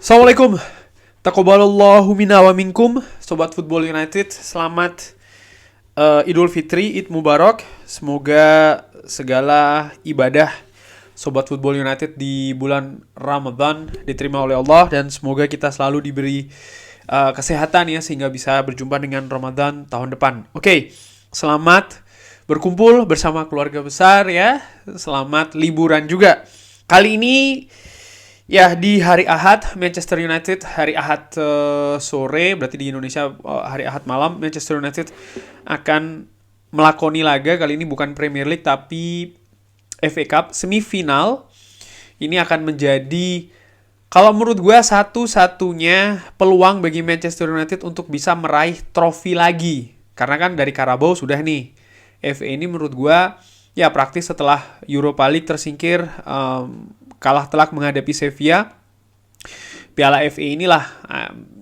Assalamualaikum. Taqabbalallahu minna wa minkum, Sobat Football United. Selamat Idul Fitri, Id Mubarak. Semoga segala ibadah Sobat Football United di bulan Ramadan diterima oleh Allah, dan semoga kita selalu diberi kesehatan ya, sehingga bisa berjumpa dengan Ramadan tahun depan. Oke, selamat berkumpul bersama keluarga besar ya. Selamat liburan juga. Kali ini ya, di hari Ahad, Manchester United, hari Ahad sore, berarti di Indonesia hari Ahad malam, Manchester United akan melakoni laga. Kali ini bukan Premier League, tapi FA Cup semifinal. Ini akan menjadi, kalau menurut gue, satu-satunya peluang bagi Manchester United untuk bisa meraih trofi lagi. Karena kan dari Carabao sudah nih. FA ini menurut gue, ya praktis setelah Europa League tersingkir, kalah telak menghadapi Sevilla. Piala FA inilah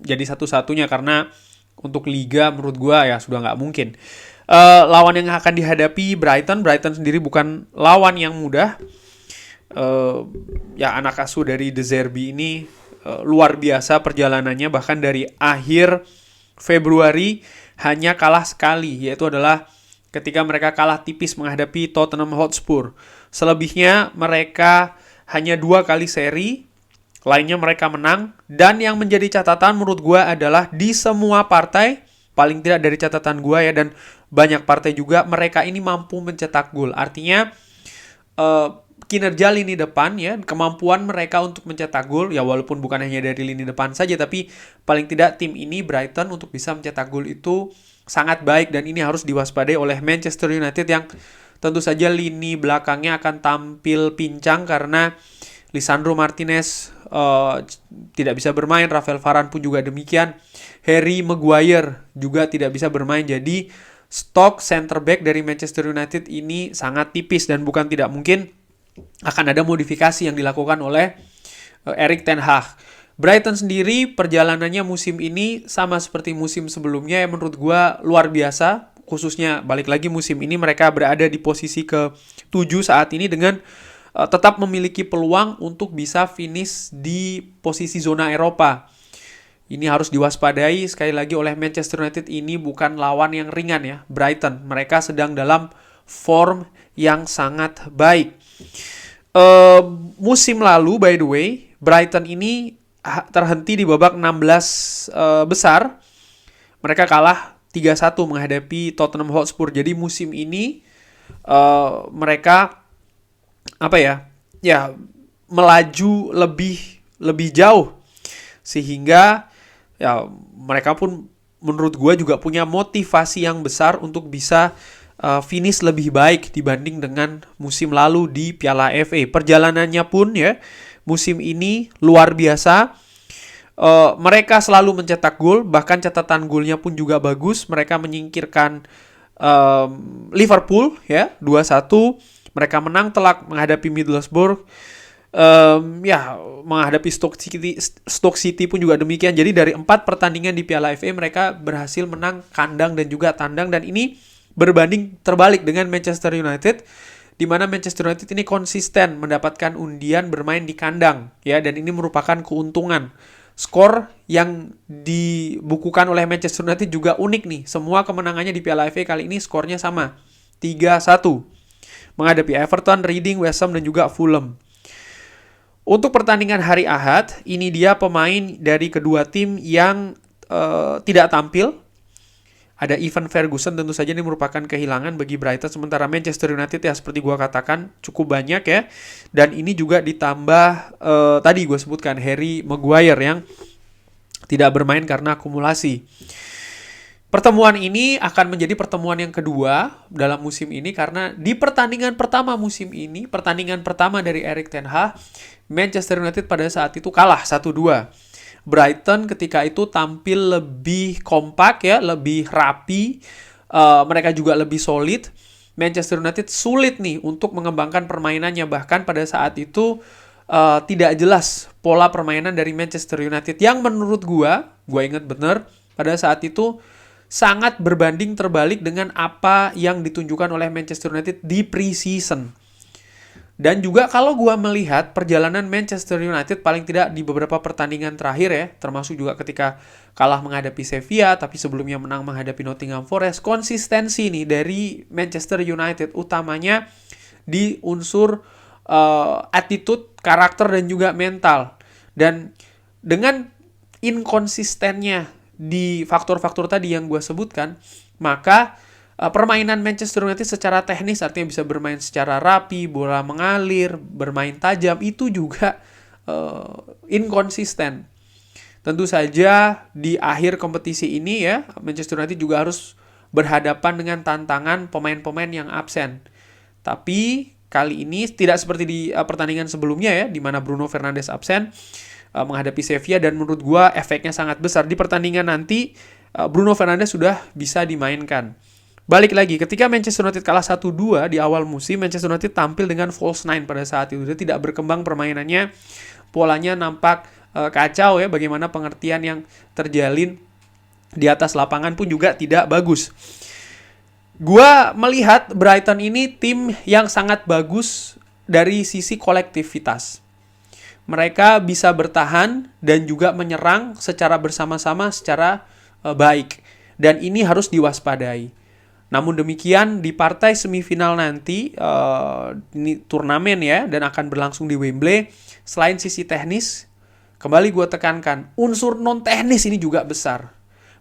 jadi satu-satunya, karena untuk Liga menurut gua ya sudah nggak mungkin. Lawan yang akan dihadapi Brighton sendiri bukan lawan yang mudah. Ya, anak asuh dari De Zerbi ini luar biasa perjalanannya, bahkan dari akhir Februari hanya kalah sekali, yaitu adalah ketika mereka kalah tipis menghadapi Tottenham Hotspur. Selebihnya mereka hanya 2 kali seri, lainnya mereka menang. Dan yang menjadi catatan menurut gue adalah di semua partai, paling tidak dari catatan gue ya, dan banyak partai juga, mereka ini mampu mencetak gol. Artinya kinerja lini depan ya, kemampuan mereka untuk mencetak gol, ya walaupun bukan hanya dari lini depan saja, tapi paling tidak tim ini, Brighton, untuk bisa mencetak gol itu sangat baik. Dan ini harus diwaspadai oleh Manchester United, yang tentu saja lini belakangnya akan tampil pincang karena Lisandro Martinez tidak bisa bermain, Rafael Varane pun juga demikian, Harry Maguire juga tidak bisa bermain. Jadi stok center back dari Manchester United ini sangat tipis, dan bukan tidak mungkin akan ada modifikasi yang dilakukan oleh Erik ten Hag. Brighton sendiri perjalanannya musim ini sama seperti musim sebelumnya, yang menurut gue luar biasa. Khususnya balik lagi musim ini mereka berada di posisi ke-7 saat ini, dengan tetap memiliki peluang untuk bisa finish di posisi zona Eropa. Ini harus diwaspadai sekali lagi oleh Manchester United. Ini bukan lawan yang ringan ya, Brighton. Mereka sedang dalam form yang sangat baik. Musim lalu, by the way, Brighton ini terhenti di babak 16 besar. Mereka kalah 3-1 menghadapi Tottenham Hotspur. Jadi musim ini mereka melaju lebih jauh, sehingga ya mereka pun menurut gue juga punya motivasi yang besar untuk bisa finish lebih baik dibanding dengan musim lalu di Piala FA. Perjalanannya pun ya musim ini luar biasa. Mereka selalu mencetak gol, bahkan catatan golnya pun juga bagus. Mereka menyingkirkan Liverpool ya 2-1. Mereka menang telak menghadapi Middlesbrough. Menghadapi Stoke City pun juga demikian. Jadi dari 4 pertandingan di Piala FA mereka berhasil menang kandang dan juga tandang. Dan ini berbanding terbalik dengan Manchester United, di mana Manchester United ini konsisten mendapatkan undian bermain di kandang ya, dan ini merupakan keuntungan. Skor yang dibukukan oleh Manchester United juga unik nih. Semua kemenangannya di Piala FA kali ini skornya sama, 3-1. Menghadapi Everton, Reading, West Ham, dan juga Fulham. Untuk pertandingan hari Ahad, ini dia pemain dari kedua tim yang tidak tampil. Ada Ivan Ferguson, tentu saja ini merupakan kehilangan bagi Brighton. Sementara Manchester United ya seperti gue katakan cukup banyak ya. Dan ini juga ditambah tadi gue sebutkan Harry Maguire yang tidak bermain karena akumulasi. Pertemuan ini akan menjadi pertemuan yang kedua dalam musim ini, karena di pertandingan pertama musim ini, pertandingan pertama dari Erik ten Hag, Manchester United pada saat itu kalah 1-2. Brighton ketika itu tampil lebih kompak ya, lebih rapi, mereka juga lebih solid. Manchester United sulit nih untuk mengembangkan permainannya, bahkan pada saat itu tidak jelas pola permainan dari Manchester United, yang menurut gue ingat bener pada saat itu sangat berbanding terbalik dengan apa yang ditunjukkan oleh Manchester United di pre-season. Dan juga kalau gua melihat perjalanan Manchester United paling tidak di beberapa pertandingan terakhir ya, termasuk juga ketika kalah menghadapi Sevilla, tapi sebelumnya menang menghadapi Nottingham Forest, konsistensi nih dari Manchester United utamanya di unsur attitude, karakter, dan juga mental. Dan dengan inkonsistennya di faktor-faktor tadi yang gue sebutkan, maka permainan Manchester United secara teknis artinya bisa bermain secara rapi, bola mengalir, bermain tajam, itu juga inkonsisten. Tentu saja di akhir kompetisi ini ya, Manchester United juga harus berhadapan dengan tantangan pemain-pemain yang absen. Tapi kali ini tidak seperti di pertandingan sebelumnya ya, di mana Bruno Fernandes absen menghadapi Sevilla, dan menurut gua efeknya sangat besar. Di pertandingan nanti Bruno Fernandes sudah bisa dimainkan. Balik lagi, ketika Manchester United kalah 1-2 di awal musim, Manchester United tampil dengan false nine pada saat itu. Dia tidak berkembang permainannya, polanya nampak kacau ya, bagaimana pengertian yang terjalin di atas lapangan pun juga tidak bagus. Gua melihat Brighton ini tim yang sangat bagus dari sisi kolektivitas. Mereka bisa bertahan dan juga menyerang secara bersama-sama, secara baik. Dan ini harus diwaspadai. Namun demikian, di partai semifinal nanti, ini turnamen ya, dan akan berlangsung di Wembley, selain sisi teknis, kembali gue tekankan, unsur non-teknis ini juga besar.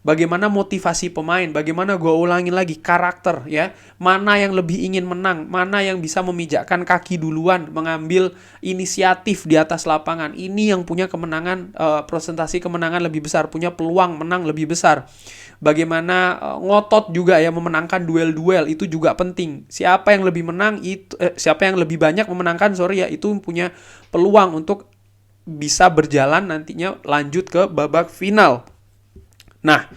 Bagaimana motivasi pemain, bagaimana gue ulangin lagi, karakter ya, mana yang lebih ingin menang, mana yang bisa memijakkan kaki duluan, mengambil inisiatif di atas lapangan. Ini yang punya kemenangan, presentasi kemenangan lebih besar, punya peluang menang lebih besar. Bagaimana ngotot juga ya, memenangkan duel-duel, itu juga penting. Siapa yang lebih menang itu siapa yang lebih banyak memenangkan ya, itu punya peluang untuk bisa berjalan nantinya lanjut ke babak final. Nah,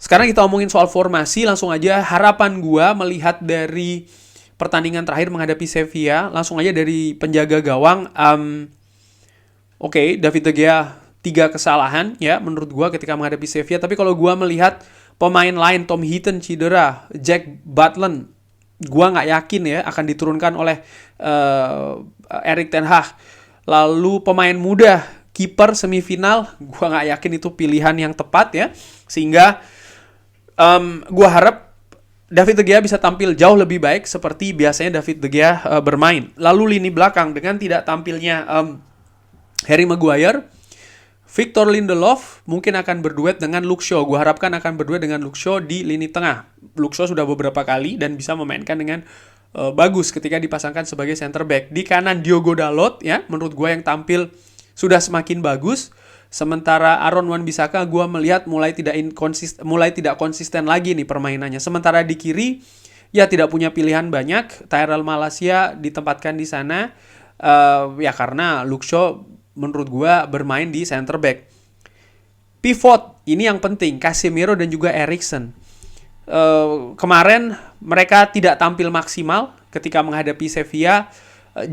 sekarang kita omongin soal formasi, langsung aja. Harapan gua melihat dari pertandingan terakhir menghadapi Sevilla, langsung aja dari penjaga gawang, David De Gea 3 kesalahan ya menurut gua ketika menghadapi Sevilla. Tapi kalau gua melihat pemain lain, Tom Heaton cedera, Jack Butland, gua nggak yakin ya akan diturunkan oleh Erik ten Hag. Lalu pemain muda, kiper semifinal, gua nggak yakin itu pilihan yang tepat ya. Sehingga gua harap David De Gea bisa tampil jauh lebih baik seperti biasanya David De Gea bermain. Lalu lini belakang dengan tidak tampilnya Harry Maguire, Victor Lindelof mungkin akan berduet dengan Luke Shaw. Gue harapkan akan berduet dengan Luke Shaw di lini tengah. Luke Shaw sudah beberapa kali dan bisa memainkan dengan bagus ketika dipasangkan sebagai center back. Di kanan Diogo Dalot ya, menurut gue yang tampil sudah semakin bagus. Sementara Aaron Wan-Bissaka gue melihat mulai tidak konsisten lagi nih permainannya. Sementara di kiri ya tidak punya pilihan banyak. Tyrell Malacia ditempatkan di sana ya karena Luke Shaw menurut gue bermain di center back. Pivot, ini yang penting, Casemiro dan juga Eriksen. Kemarin mereka tidak tampil maksimal ketika menghadapi Sevilla.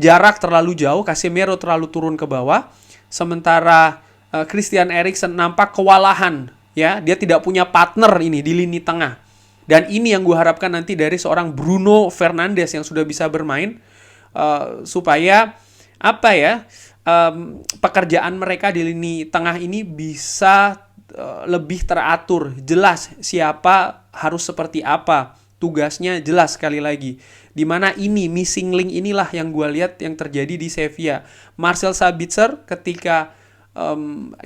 Jarak terlalu jauh, Casemiro terlalu turun ke bawah. Sementara Christian Eriksen nampak kewalahan. Ya, dia tidak punya partner ini di lini tengah. Dan ini yang gue harapkan nanti dari seorang Bruno Fernandes yang sudah bisa bermain. Supaya pekerjaan mereka di lini tengah ini bisa lebih teratur, jelas siapa harus seperti apa, tugasnya jelas sekali lagi. Dimana ini missing link inilah yang gue lihat yang terjadi di Sevilla. Marcel Sabitzer ketika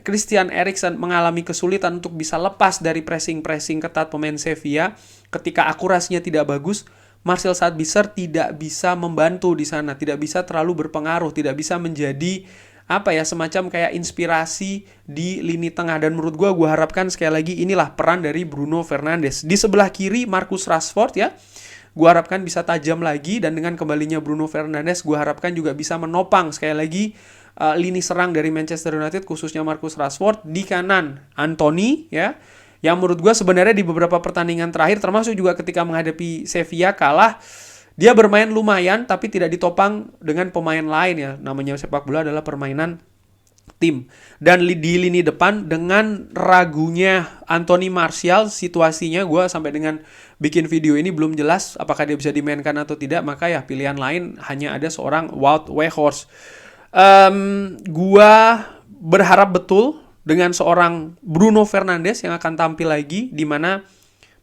Christian Eriksen mengalami kesulitan untuk bisa lepas dari pressing ketat pemain Sevilla, ketika akurasinya tidak bagus, Marcel Sabitzer tidak bisa membantu di sana, tidak bisa terlalu berpengaruh, tidak bisa menjadi semacam kayak inspirasi di lini tengah. Dan menurut gue harapkan sekali lagi inilah peran dari Bruno Fernandes. Di sebelah kiri Marcus Rashford ya, gue harapkan bisa tajam lagi, dan dengan kembalinya Bruno Fernandes gue harapkan juga bisa menopang sekali lagi lini serang dari Manchester United, khususnya Marcus Rashford. Di kanan Anthony ya, yang menurut gue sebenarnya di beberapa pertandingan terakhir, termasuk juga ketika menghadapi Sevilla kalah, dia bermain lumayan tapi tidak ditopang dengan pemain lain ya. Namanya sepak bola adalah permainan tim. Dan di lini depan dengan ragunya Anthony Martial, situasinya gue sampai dengan bikin video ini belum jelas apakah dia bisa dimainkan atau tidak, maka ya pilihan lain hanya ada seorang Wout Weghorst. Gue berharap betul dengan seorang Bruno Fernandes yang akan tampil lagi, di mana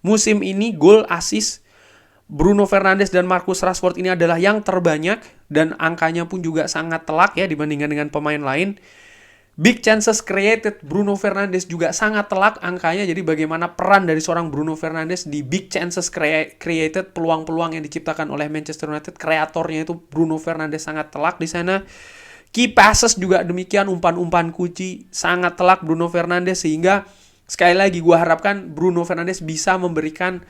musim ini gol, assist Bruno Fernandes dan Marcus Rashford ini adalah yang terbanyak, dan angkanya pun juga sangat telak ya dibandingkan dengan pemain lain. Big chances created, Bruno Fernandes juga sangat telak angkanya. Jadi bagaimana peran dari seorang Bruno Fernandes di big chances created, peluang-peluang yang diciptakan oleh Manchester United, kreatornya itu Bruno Fernandes sangat telak di sana. Key passes juga demikian, umpan-umpan kunci sangat telak Bruno Fernandes, sehingga sekali lagi gue harapkan Bruno Fernandes bisa memberikan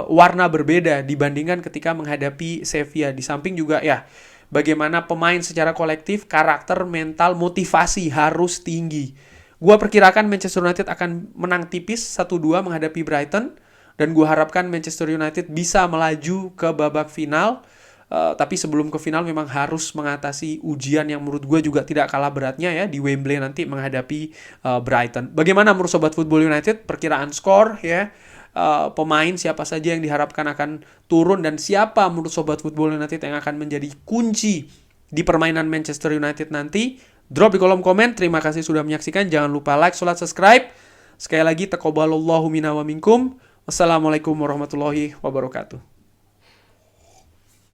warna berbeda dibandingkan ketika menghadapi Sevilla. Di samping juga ya bagaimana pemain secara kolektif, karakter, mental, motivasi harus tinggi. Gua perkirakan Manchester United akan menang tipis 1-2 menghadapi Brighton, dan gua harapkan Manchester United bisa melaju ke babak final. Tapi sebelum ke final memang harus mengatasi ujian yang menurut gue juga tidak kalah beratnya ya di Wembley nanti menghadapi Brighton. Bagaimana menurut Sobat Football United? Perkiraan skor ya, pemain siapa saja yang diharapkan akan turun, dan siapa menurut Sobat Football United yang akan menjadi kunci di permainan Manchester United nanti? Drop di kolom komen. Terima kasih sudah menyaksikan. Jangan lupa like, sholat, subscribe. Sekali lagi, taqabbalallahu minna wa minkum. Wassalamualaikum warahmatullahi wabarakatuh.